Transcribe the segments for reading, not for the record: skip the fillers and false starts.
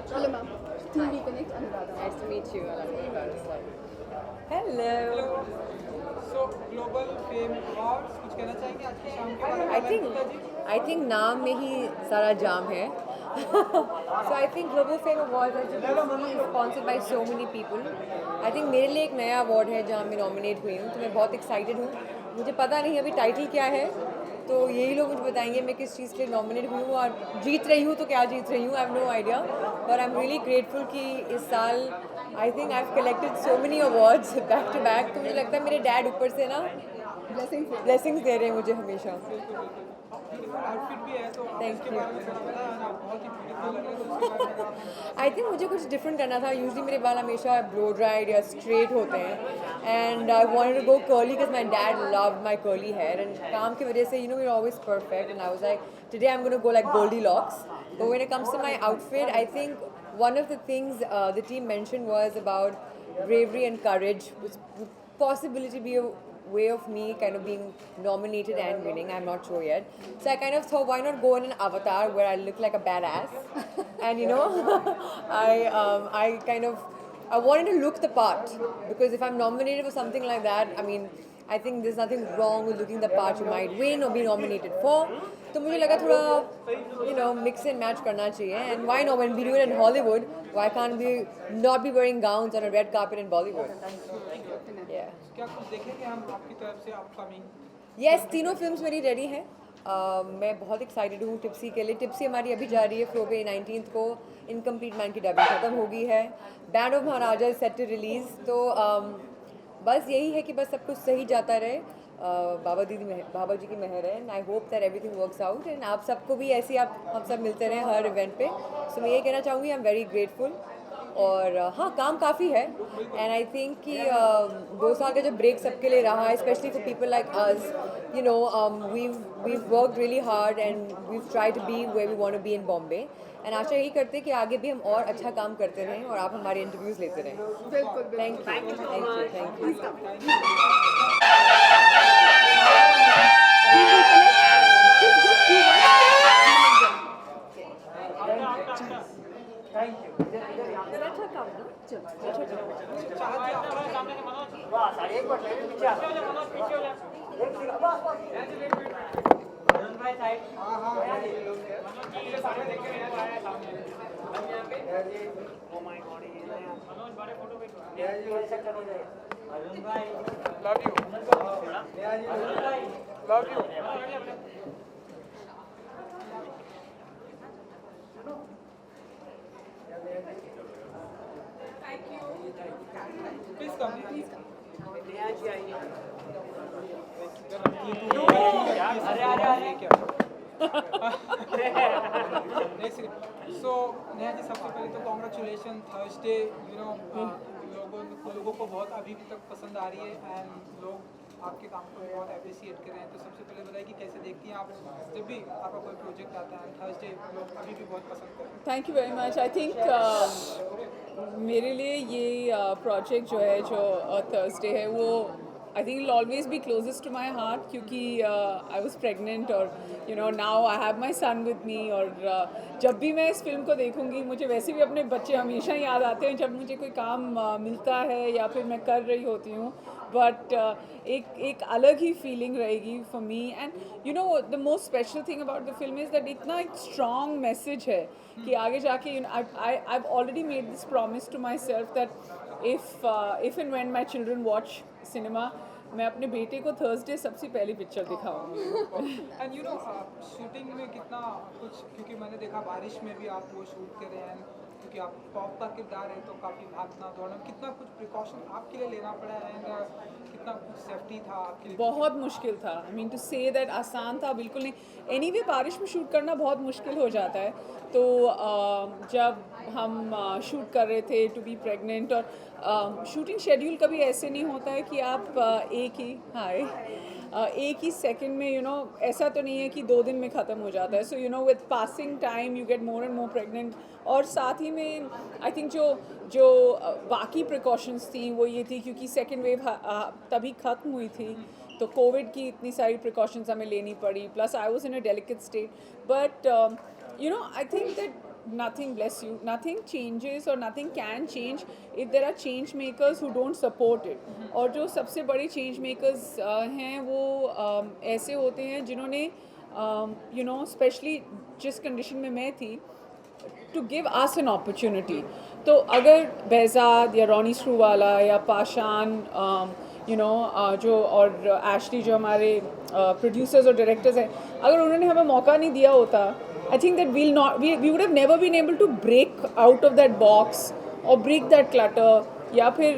Hello, ma'am. TV Connect, Anuradha. Nice to meet you. I love you guys. Hello. So global fame awards कुछ कहना चाहेंगे आज की शाम के बारे में? I think नाम में ही सारा जाम है. So I think Global Fame Awards as you can see is sponsored by so many people. I think मेरे लिए एक नया अवार्ड है जहाँ मैं नॉमिनेट हुई हूँ, तो मैं बहुत एक्साइटेड हूँ. मुझे पता नहीं अभी टाइटल क्या है, तो यही लोग मुझे बताएंगे मैं किस चीज़ के लिए नॉमिनेट हुई हूँ और जीत रही हूँ तो क्या जीत रही हूँ. I have no idea, but I am really grateful कि इस साल I think I have collected so many awards back to back. तो मुझे लगता है मेरे डैड ऊपर से ना ब्लेसिंग्स दे रहे हैं मुझे हमेशा. आउटफिट भी है तो Thank उसके you. बारे में थोड़ा बताया ना, बहुत ही ब्यूटीफुल लग रहा है, तो उसके बारे में आप आई थिंक मुझे कुछ डिफरेंट करना था. यूजली मेरे बाल हमेशा ब्लो ड्राइड या स्ट्रेट होते हैं and I wanted to go curly because my dad loved my curly hair and काम की वजह से we are always perfect and I was like today I am gonna go like Goldilocks. But when it comes to my outfit I think one of the things the team mentioned was about bravery and courage, which would possibility be a way of me kind of being nominated and winning. I'm not sure yet. So I kind of thought, why not go in an avatar where I look like a badass? And I kind of I wanted to look the part because if I'm nominated for something like that, I mean, I think there's nothing wrong with looking the part you might win or be nominated for. तो मुझे लगा थोड़ा mix and match करना चाहिए. And why not, when we do it in Hollywood, why can't we not be wearing gowns on a red carpet in Bollywood? Yeah. क्या कुछ देखेंगे हम आपकी तरफ से अपकमिंग? यस, तीनों फिल्म्स मेरी रेडी हैं. मैं बहुत एक्साइटेड हूँ टिप्सी के लिए. टिप्सी हमारी अभी जा रही है फ्लो पे 19th को. इनकम्प्लीट मैन की डबिंग खत्म हो गई है. Band of Maharaja is set to release. तो बस यही है कि बस सब कुछ सही जाता रहे. बाबा जी की मेहर है and I hope that everything works out and आप सबको भी ऐसे आप हम सब मिलते रहें हर इवेंट पे. सो मैं ये कहना चाहूँगी आई एम वेरी ग्रेटफुल. और हाँ, काम काफ़ी है एंड आई थिंक कि 2 साल का जो ब्रेक सबके लिए रहा है, specially for people like us, we've worked really hard and we've tried to be where we want to be in Bombay. And आशा यही करते हैं कि आगे भी हम और अच्छा काम करते रहें और आप हमारे इंटरव्यूज़ लेते रहें. बिल्कुल. Thank you. Love you. Love you. Please come. So Neha ji, सबसे पहले तो कॉन्ग्रेचुलेशन. थर्सडे लोगों को बहुत अभी तक पसंद आ रही है एंड लोग आपके काम को बहुत अप्रिशिएट कर रहे हैं. तो सबसे पहले बताइए कि कैसे देखती हैं आप जब भी आपका कोई प्रोजेक्ट आता है. थर्सडे लोग अभी भी बहुत पसंद कर रहे हैं. Thank you very much. I think मेरे लिए ये प्रोजेक्ट जो है जो थर्सडे है वो I think it always be closest to my heart क्योंकि आई वॉज प्रेगनेंट और now I have my son with me. और जब भी मैं इस फिल्म को देखूंगी मुझे वैसे भी अपने बच्चे हमेशा याद आते हैं जब मुझे कोई काम मिलता है या फिर मैं कर रही होती हूँ. बट एक अलग ही फीलिंग रहेगी for me. And the most special thing about the film is that इतना एक स्ट्रॉन्ग मैसेज है कि आगे जाके I have already made this promise to myself that if and when my children watch cinema मैं अपने बेटे को थर्सडे सबसे पहली पिक्चर दिखाऊंगी. एंड शूटिंग में कितना कुछ, क्योंकि मैंने देखा बारिश में भी आप वो शूट कर रहे हैं. क्योंकि आप पॉप का किरदार है तो काफ़ी भागना दौड़ना, कितना कुछ प्रिकॉशन आपके लिए लेना पड़ा है एंड कितना कुछ सेफ्टी था आपके लिए? बहुत मुश्किल था। I mean to say that आसान था बिल्कुल नहीं। एनीवे बारिश में शूट करना बहुत मुश्किल हो जाता है। तो जब हम शूट कर रहे थे टू बी प्रेग्नेंट, और शूटिंग शेड्यूल कभी ऐसे नहीं होता है कि आप एक ही सेकंड में ऐसा तो नहीं है कि 2 दिन में ख़त्म हो जाता है। So with passing time you get more and more pregnant. और साथ ही में आई थिंक जो बाकी प्रिकॉशंस थी वो ये थी, क्योंकि सेकेंड वेव तभी ख़त्म हुई थी, तो कोविड की इतनी सारी प्रिकॉशंस हमें लेनी पड़ी, plus I was in a delicate state. But I think that nothing, bless you, nothing changes or nothing can change if there are change makers who don't support it. और जो सबसे बड़े change makers हैं वो ऐसे होते हैं जिन्होंने स्पेशली जिस कंडीशन में मैं थी, to give us an opportunity. तो अगर बेहज़ाद या रॉनी स्क्रूवाला या पाशान जो और एशली जो हमारे प्रोड्यूसर्स और डायरेक्टर्स हैं, अगर उन्होंने हमें मौका नहीं दिया होता, I think that we would have never been able to break out of that box or break that clutter, या फिर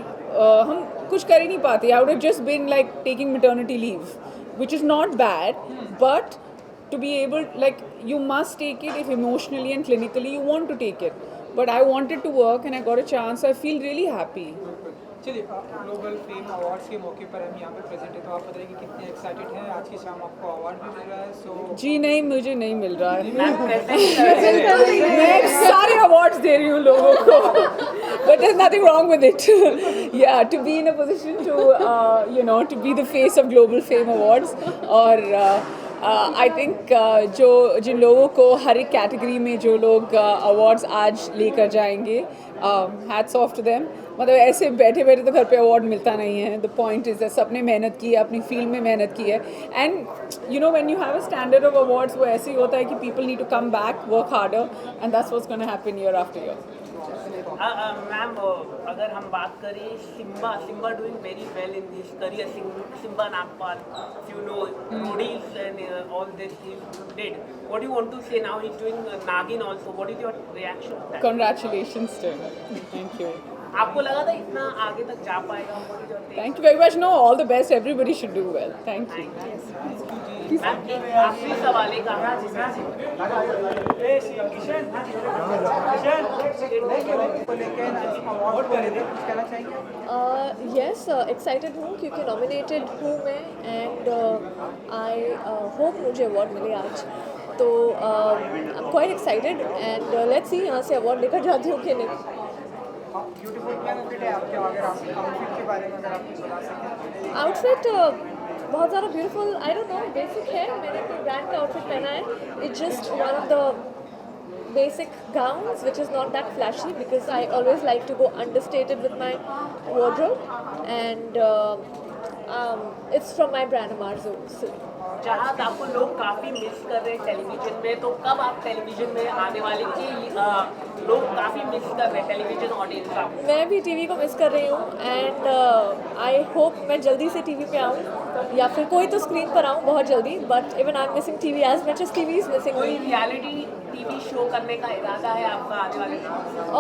हम कुछ कर ही नहीं पाते। I would have just been like taking maternity leave, which is not bad, but to be able, like, you must take it if emotionally and clinically you want to take it. But I wanted to work and I got a chance, so I feel really happy. चलिए, global fame awards के मौके पर हम यहाँ पे present है, तो आप बताइए कि कितने एक्साइटेड हैं? आज की शाम आपको अवार्ड भी मिल रहा है, सो जी नहीं, मुझे नहीं मिल रहा है। मैं सारे अवार्ड्स दे रही हूँ लोगों को, but there's nothing wrong with it. Yeah, to be in a position to to be the face of Global Fame Awards, और आई थिंक जिन लोगों को हर एक कैटेगरी में जो लोग अवार्ड्स आज लेकर जाएंगे, हैट्स ऑफ टू देम। मतलब ऐसे बैठे बैठे तो घर पे अवार्ड मिलता नहीं है। द पॉइंट इज सबने मेहनत की है, अपनी फील्ड में मेहनत की है, and when you have a standard of awards, वो ऐसे ही होता है कि people need to come back, work harder, and that's what's gonna happen year after year. Ma'am, अगर हम बात करें Simba doing very well in this career, Simba Nagpal, you know, Rodis and all this he did. What do you want to say now? He's doing Nagin also. What is your reaction to that? Congratulations to him. Thank you. आपको लगा था इतना आगे तक जा पाएगा? What is your take? Thank you very much. No, all the best. Everybody should do well. Thank you. Ma'am, एक आखिरी सवाल है, Yes, excited हूँ क्योंकि nominated हूँ मैं, and I hope मुझे award मिले आज। तो I'm quite excited and let's see यहाँ से award लेकर जाती हूँ कि नहीं। ब्यूटीफुल क्या आउटफिट है आपके, अगर आप आउटफिट के बारे में अगर आप कुछ बता सकें? आउटफिट बहुत ज़्यादा beautiful, I don't know, basic है। मैंने कोई ब्रांड का आउटफिट पहना है। It's just one of the basic gowns which is not that flashy because I always like to go understated with my wardrobe, and it's from my brand Amarzo. So, जहाँ आपको लोग काफ़ी miss कर रहे हैं television में, तो कब आप टेलीविजन में आने वाले की लोग काफ़ी मिस कर रहे हैं टेलीविजन ऑडियंस का? मैं भी टीवी को मिस कर रही हूँ, एंड आई होप मैं जल्दी से टीवी पे आऊँ या फिर कोई तो स्क्रीन पर आऊँ बहुत जल्दी, but even I am missing TV as much as TV is missing. कोई रियलिटी टीवी शो करने का इरादा है आपका आने वाले टाइम?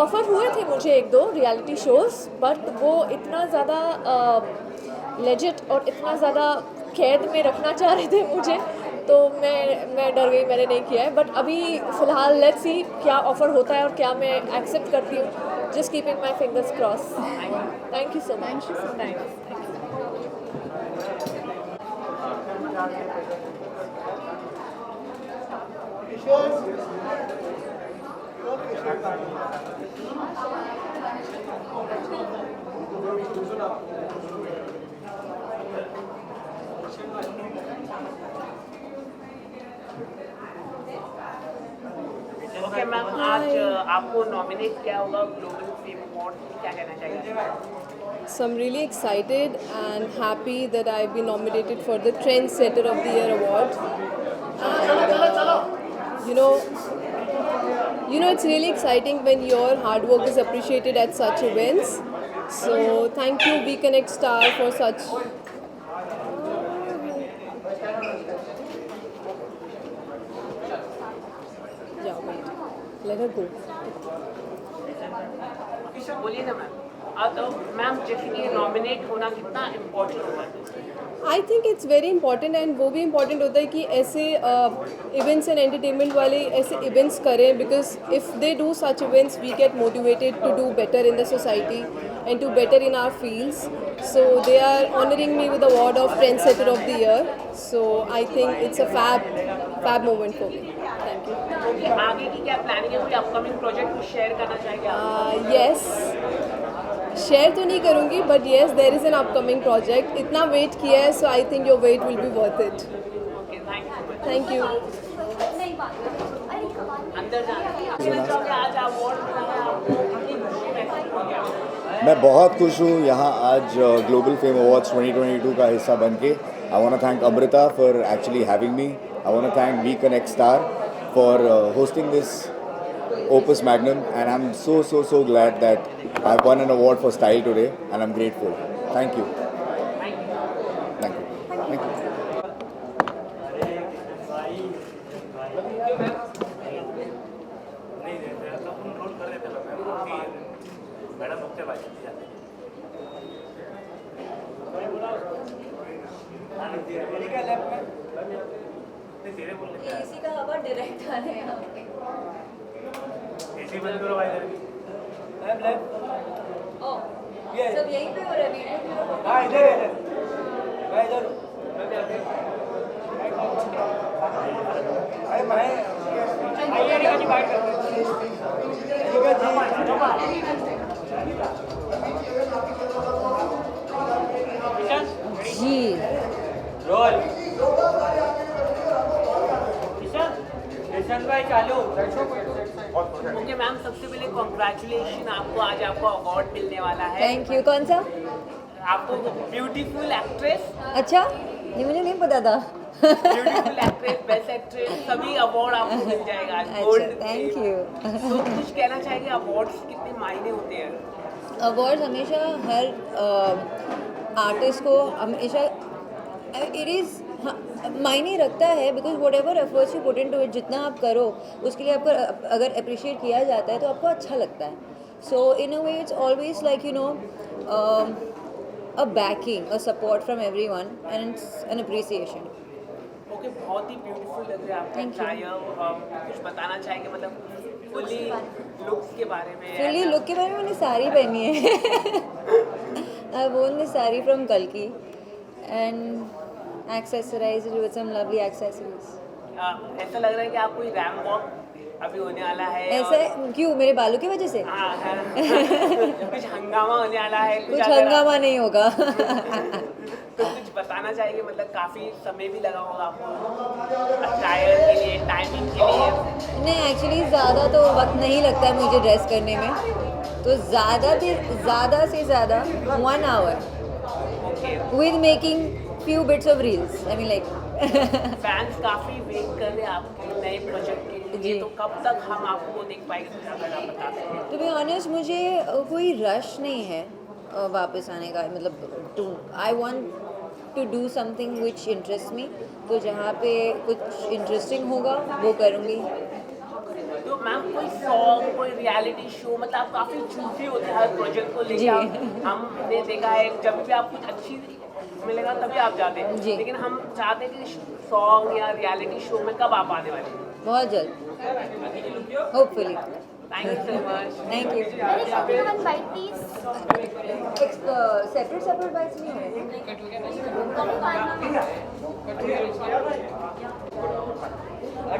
ऑफर हुए थे मुझे 1-2 रियलिटी शोज़, बट वो इतना ज़्यादा लेजिट और इतना ज़्यादा कैद में रखना चाह रहे थे मुझे, तो मैं डर गई, मैंने नहीं किया है। बट अभी फ़िलहाल लेट्स सी क्या ऑफ़र होता है और क्या मैं एक्सेप्ट करती हूँ। Just keeping my fingers cross. Thank you so much. Okay ma'am, आज आपको नॉमिनेट किया होगा ग्लोबल फेम अवार्ड, क्या कहना चाहिए? So I'm really excited and happy that I've been nominated for the Trendsetter of the Year award. And it's really exciting when your hard work is appreciated at such events. So thank you WeConnect Star for such. Yeah, wait. Let her go. बोलिए ना ma'am. तो ma'am जैसे कि nominate होना कितना important होता है? I think it's very important and वो भी इम्पॉर्टेंट होता है कि ऐसे इवेंट्स एंड एंटरटेनमेंट वाले ऐसे इवेंट्स करें, because if they do such events we get motivated to do better in the society and do better in our fields. So they are honoring me with the award of Trendsetter of the Year. So I think it's a fab moment for me. Thank you. Okay, आगे की क्या planning है? कोई upcoming project कुछ share करना चाहेंगे आप? Yes. Share तो नहीं करूँगी but yes there is an upcoming project. इतना वेट किया है, so I think your wait will be worth it. Okay, thank you. अंदर जाना आज अवार्ड मिला है आपको, कितनी खुशी महसूस हो रही है? मैं बहुत खुश हूँ यहाँ आज ग्लोबल फेम अवार्ड्स 2022 का हिस्सा बन के. I want to thank Amrita for actually having me. I want to thank we connect star for hosting this opus magnum, and I'm so glad that I won an award for style today, and I'm grateful. Thank you. Thank you. Thank you. AC का हवा direct आ रहा है यहाँ पे. AC बंद करो भाई. सब यहीं पे हो रहा है वीडियो. हाँ इधर मैं इधर. अरे मैं जी रोल भाई चालू. ओके मैम, सबसे पहले कॉन्ग्रेचुलेशन आपको, आज आपको अवार्ड मिलने वाला है. Thank you. कौन सा? आपको ब्यूटीफुल एक्ट्रेस, अच्छा, ये मुझे नहीं पता था. ब्यूटीफुल एक्ट्रेस, बेस्ट एक्ट्रेस, सभी अवार्ड आपको मिल जाएगा. अच्छा, थैंक यू. तो कुछ कहना चाहेंगे, अवार्ड्स कितने मायने होते हैं? अवार्ड हमेशा हर आर्टिस्ट को हमेशा इट इज़ मायने रखता है, because whatever efforts you put into it, जितना आप करो उसके लिए आपको अगर अप्रिशिएट किया जाता है तो आपको अच्छा लगता है. So in a way it's always like you know a backing, a support from everyone and it's an appreciation. Okay, बहुत ही ब्यूटीफुल लग रहा है आपका Thank you. अटायर. कुछ बताना चाहेंगे, मतलब फुली लुक्स के बारे में? फुली लुक के बारे में मैंने साड़ी पहनी है. I wore this sari from कल्की and accessorized it with some lovely accessories. ऐसा लग रहा है कि आप कोई रैम वॉक अभी होने वाला है. ऐसा क्यों? मेरे बालों की वजह से? हाँ, कुछ हंगामा होने वाला है? कुछ हंगामा नहीं होगा. तो कुछ बताना चाहिए, मतलब काफ़ी समय भी लगा होगा आपको अटायर के लिए, टाइमिंग के लिए? नहीं, एक्चुअली ज़्यादा तो वक्त नहीं लगता है मुझे ड्रेस करने में, तो ज़्यादा से ज़्यादा 1 hour with making few bits of reels. I mean like. Fans काफ़ी वेट कर रहे हैं आपके नए प्रोजेक्ट के लिए, तो कब तक हम आपको देख पाएंगे, कुछ अगर आप बता सकें? To be honest, मुझे कोई रश नहीं है वापस आने का. मतलब I want to do something which interest me, तो जहाँ पे कुछ इंटरेस्टिंग होगा वो करूँगी. तो मैम कोई सॉन्ग, कोई रियलिटी शो, मतलब आप काफ़ी चूजी होते हैं हर प्रोजेक्ट को जी. लेकर. हमने देखा है जब भी आप कुछ अच्छी मिलेगा तभी आप जाते हैं, जी. लेकिन हम चाहते हैं कि सॉन्ग या रियलिटी शो में कब आप आने वाले हैं? बहुत जल्द, hopefully. Thank you so much. Thank you. One bite, please. Separate bytes नहीं होंगे.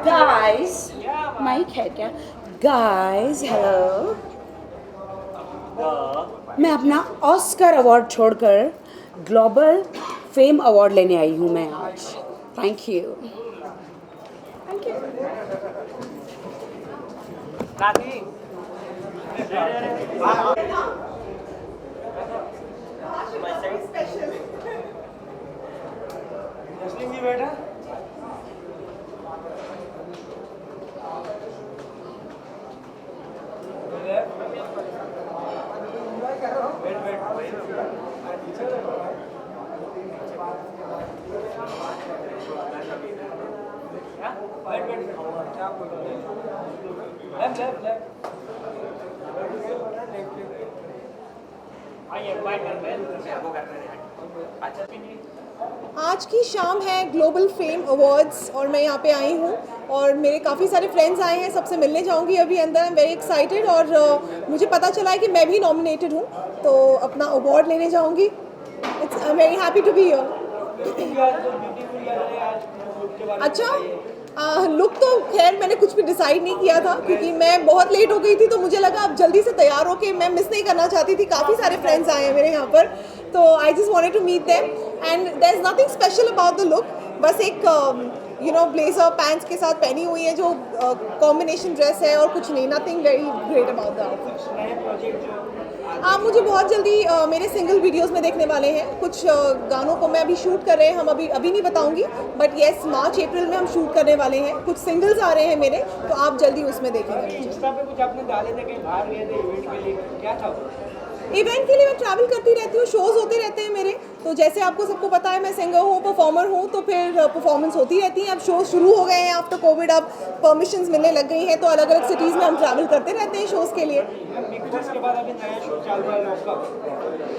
Guys, माइक है क्या? Guys, hello. मैं अपना ऑस्कर अवार्ड छोड़कर ग्लोबल फेम अवार्ड लेने आई हूँ मैं आज. Thank you. राखी, मुस्लिम जी बेटा. लेफ्ट आज की शाम है ग्लोबल फेम अवार्ड्स और मैं यहाँ पे आई हूँ और मेरे काफ़ी सारे फ्रेंड्स आए हैं, सबसे मिलने जाऊँगी अभी अंदर। आई एम वेरी एक्साइटेड और मुझे पता चला है कि मैं भी नॉमिनेटेड हूँ, तो अपना अवार्ड लेने जाऊँगी। It's I am very happy to be here. अच्छा, लुक तो खैर मैंने कुछ भी डिसाइड नहीं किया था क्योंकि मैं बहुत लेट हो गई थी, तो मुझे लगा अब जल्दी से तैयार होके मैं मिस नहीं करना चाहती थी। काफ़ी सारे फ्रेंड्स आए हैं मेरे यहाँ पर, तो I just wanted to meet them and there is nothing special about the look. बस एक ब्लेजर पैंट्स के साथ पहनी हुई है जो कॉम्बिनेशन ड्रेस है, और कुछ नहीं, nothing very great about that. आप मुझे बहुत जल्दी मेरे सिंगल वीडियोस में देखने वाले हैं। कुछ गानों को मैं अभी शूट कर रहे हैं, हम अभी नहीं बताऊंगी, बट येस मार्च अप्रैल में हम शूट करने वाले हैं। कुछ सिंगल्स आ रहे हैं मेरे, तो आप जल्दी उसमें देखेंगे। इंस्टा पे कुछ आपने डाले थे, कहीं बाहर गए थे इवेंट के लिए, क्या था? इवेंट के लिए मैं ट्रैवल करती रहती हूँ, शोज़ होते रहते हैं मेरे। तो जैसे आपको सबको पता है मैं सिंगर हूँ, परफॉर्मर हूँ, तो फिर परफॉर्मेंस होती रहती है। अब शोज़ शुरू हो गए हैं आफ्टर कोविड, अब परमिशंस मिलने लग गई हैं, तो अलग अलग सिटीज़ में हम ट्रैवल करते रहते हैं शोज़ के लिए। बिग बॉस के बाद अभी नया शो चालू है आपका,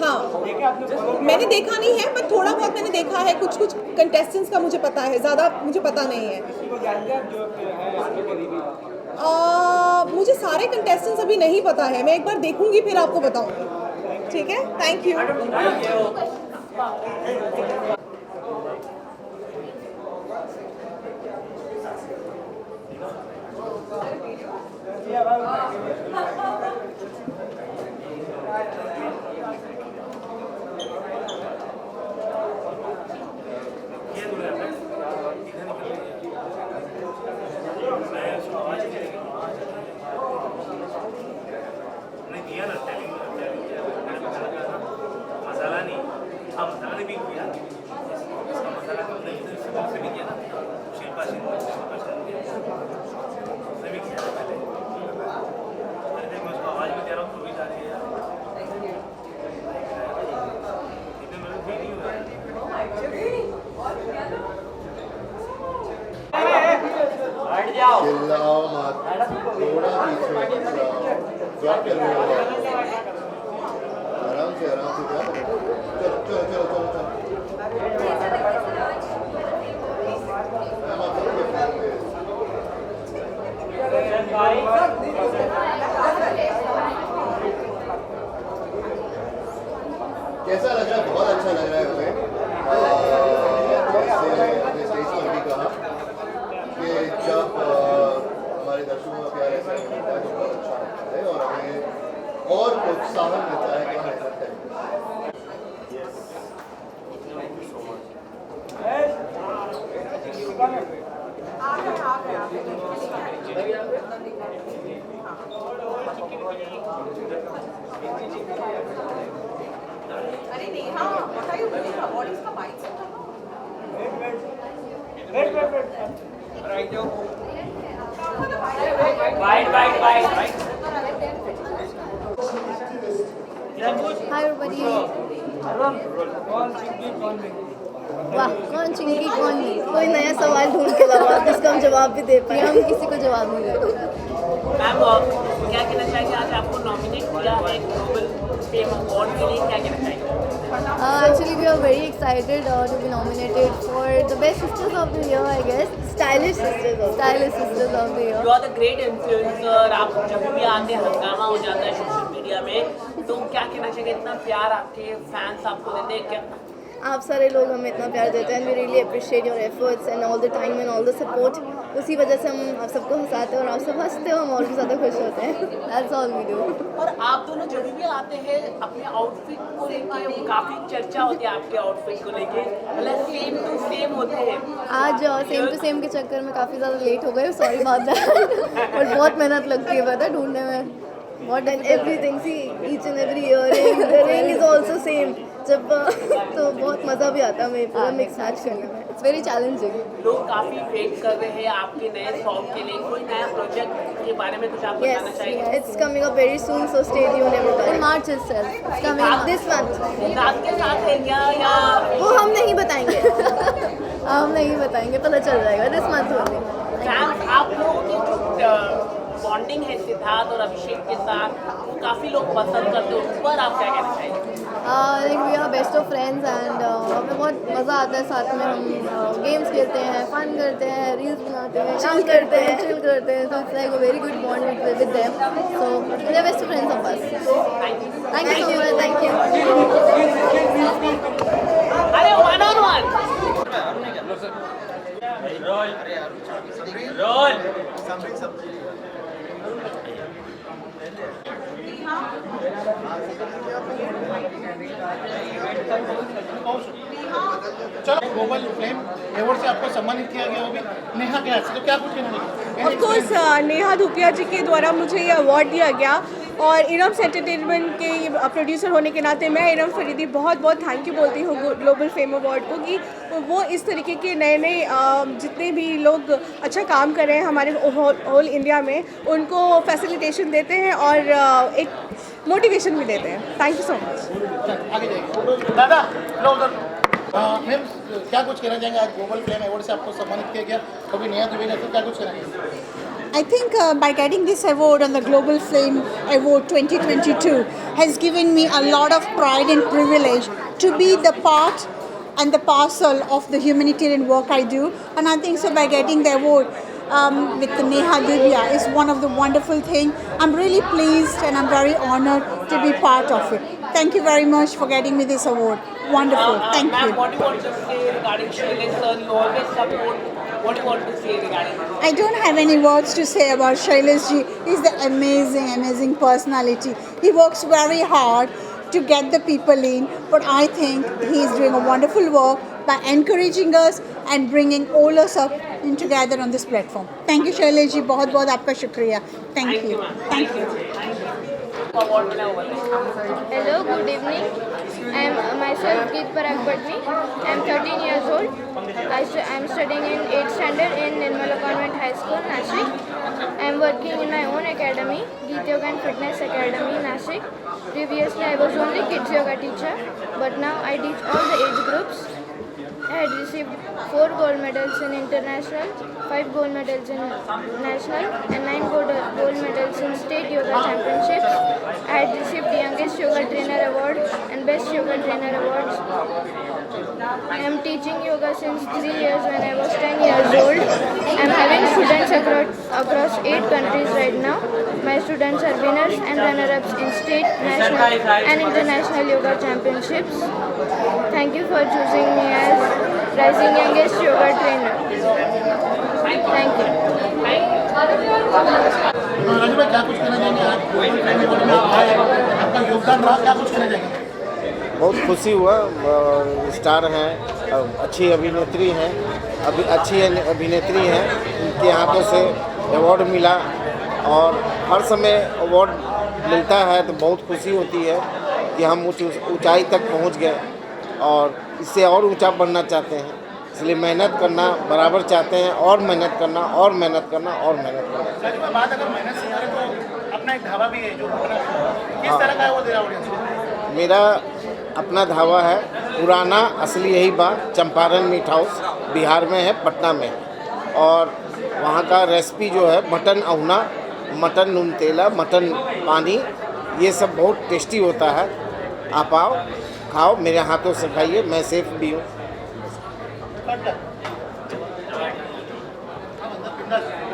हाँ, देखा आपने? मैंने देखा नहीं है, पर थोड़ा बहुत मैंने देखा है। कुछ कुछ कंटेस्टेंट्स का मुझे पता है, ज़्यादा मुझे पता नहीं है। किसी को जानते हैं आप जो है आपके करीबी? मुझे सारे कंटेस्टेंट्स अभी नहीं पता है, मैं एक बार देखूंगी फिर आपको बताऊंगी। ठीक है, थैंक यू। चिल्लाओ मत, थोड़ा पीछे ड्रॉप कर रहे हो, आराम से क्या करो। चलो चलो चलो चलो कैसा लग रहा है? बहुत अच्छा लग रहा है हमें। जैसे स्टेज पर भी कहा कि जब हमारे दर्शकों का प्यार ऐसा मिलता है तो बहुत अच्छा लगता है और हमें और प्रोत्साहन मिलता है कि हम ऐसा करें। अरे Neha, what are you doing? What is the mic? Hi everybody. वाह, कौन चिंकी कौन नहीं? कोई नया सवाल ढूंढ के लाओ जिसका हम जवाब भी दे पाए। हम किसी को जवाब नहीं देते। मैम क्या कहना चाहिए, आज आपको नॉमिनेट किया है ग्लोबल फेम अवार्ड के लिए, क्या कहना चाहिए? Actually, we are very excited to be nominated for the best sisters of the year, I guess. Stylish sisters of the year. You are the great influencer. आप जब भी आते हैं हंगामा हो जाता है सोशल मीडिया में, तो क्या कहना चाहिए? इतना प्यार आपके फैंस आपको देते हैं क्या? आप सारे लोग हमें इतना प्यार देते हैं। We really appreciate your efforts and all the time and all the support. उसी वजह से हम आप सबको हंसाते हैं और आप सब हंसते हो, हम और भी ज़्यादा खुश होते हैं। That's all we do. और आप दोनों जब भी आते हैं अपने आउटफिट को लेके काफ़ी चर्चा होती है आपके आउटफिट को लेके, मतलब सेम टू सेम होते हैं। आज सेम टू सेम के चक्कर में काफ़ी ज़्यादा लेट हो गए, सॉरी बात बट बहुत मेहनत लगती है पता है ढूंढने में। What and everything, see each and every earring, the ring is also same. जब तो बहुत मज़ा भी आता है हमें पूरा मिक्स मैच करने में। It's very challenging. लोग काफ़ी वेट कर रहे हैं आपके नए सॉन्ग के लिए। कोई नया प्रोजेक्ट के बारे में कुछ आप बताना चाहिए? Yes, it's coming up very soon, so stay tuned everybody. In March itself, it's coming up this month. रात के साथ है क्या या वो हम नहीं बताएंगे। हम नहीं बताएंगे, पता चल जाएगा दिस मंथ होंगे। फैंस आप लोगों की जो बॉन्डिंग है सिद्धार्थ और अभिषेक के साथ, काफ़ी लोग पसंद करते हैं, उस पर आप क्या कहना चाहेंगे? Like we are best of friends and हमें बहुत मज़ा आता है साथ में। हम गेम्स खेलते हैं, फन करते हैं, रील्स बनाते हैं, काम करते हैं, चिल करते हैं। तो it's like a very good bond with them. So we are best friends of us. Thank you so much. Thank you. अरे वन ऑन वन चलो ग्लोबल फ्लेम अवार्ड से आपको सम्मानित किया गया, वो भी नेहा गैस, तो क्या कुछ कहना चाहिए? ऑफ कोर्स नेहा धूपिया जी के द्वारा मुझे ये अवार्ड दिया गया और इनम्स एंटरटेनमेंट के प्रोड्यूसर होने के नाते मैं इनम्स फरीदी बहुत बहुत थैंक यू बोलती हूँ ग्लोबल फेम अवार्ड को कि वो इस तरीके के नए नए जितने भी लोग अच्छा काम कर रहे हैं हमारे होल इंडिया में उनको फैसिलिटेशन देते हैं और एक मोटिवेशन भी देते हैं। Thank you so much. आगे जाइए दादा, लो उधर। मैम क्या कुछ कहना चाहेंगे? आज ग्लोबल फ्लेम अवार्ड से आपको सम्मानित किया गया, कभी नेहा दुबे से क्या कुछ कहना चाहेंगे? I think by getting this award on the Global Flame Award 2022 has given me a lot of pride and privilege to be the part and the parcel of the humanitarian work I do. And I think so by getting the award with the Neha Dubia is one of the wonderful thing. I'm really pleased and I'm very honored to be part of it. Thank you very much for getting me this award. Wonderful. Thank Ma'am, you. what do you want to say regarding Shailesh sir? You always support. What do you want to say regarding him? I don't have any words to say about Shailesh ji. He's the amazing personality. He works very hard to get the people in, but I think he's doing a wonderful work by encouraging us and bringing all us up in together on this platform. Thank you Shailesh ji, बहुत बहुत आपका शुक्रिया. Thank you. Thank you. Award मिला हुआ है। Hello, good evening. I am myself Geet Parag Patni. I am 13 years old. I am studying in 8th standard in Nirmala Convent High School, Nashik. I am working in my own academy, Geet Yoga and Fitness Academy, Nashik. Previously, I was only kids yoga teacher, but now I teach all the age groups. I had received 4 gold medals in international, 5 gold medals in national, and 9 gold medals in state yoga championships. I had received youngest yoga trainer award and best yoga trainer awards. I am teaching yoga since 3 years when I was 10 years old. I am having students across 8 countries right now. My students are winners and runner-ups in state, national and international yoga championships. Thank you for choosing me as Rising Youngest Yoga Trainer. Thank you. Raju भाई क्या कुछ कहना चाहेंगे? आज global flame award में आप आए, आपका योगदान रहा, क्या कुछ कहना चाहेंगे? बहुत खुशी हुआ। स्टार हैं, अच्छी अभिनेत्री हैं, अभी अच्छी अभिनेत्री हैं, उनके हाथों से अवार्ड मिला और हर समय अवार्ड मिलता है तो बहुत खुशी होती है कि हम ऊंचाई तक पहुंच गए और इससे और ऊंचा बढ़ना चाहते हैं, इसलिए मेहनत करना बराबर चाहते हैं और मेहनत करना और मेहनत करना और मेहनत करना। बात अगर मेहनत से करें तो अपना एक ढाबा भी है जो किस तरह का है वो दे रहा ऑडियंस को? मेरा अपना ढाबा है, पुराना असली यही बात चंपारण मीट हाउस बिहार में है, पटना में, और वहाँ का रेसिपी जो है मटन अहुना, मटन नून तेला, मटन पानी, ये सब बहुत टेस्टी होता है। आप आओ खाओ, मेरे हाथों से खाइए, मैं सेफ भी हूँ।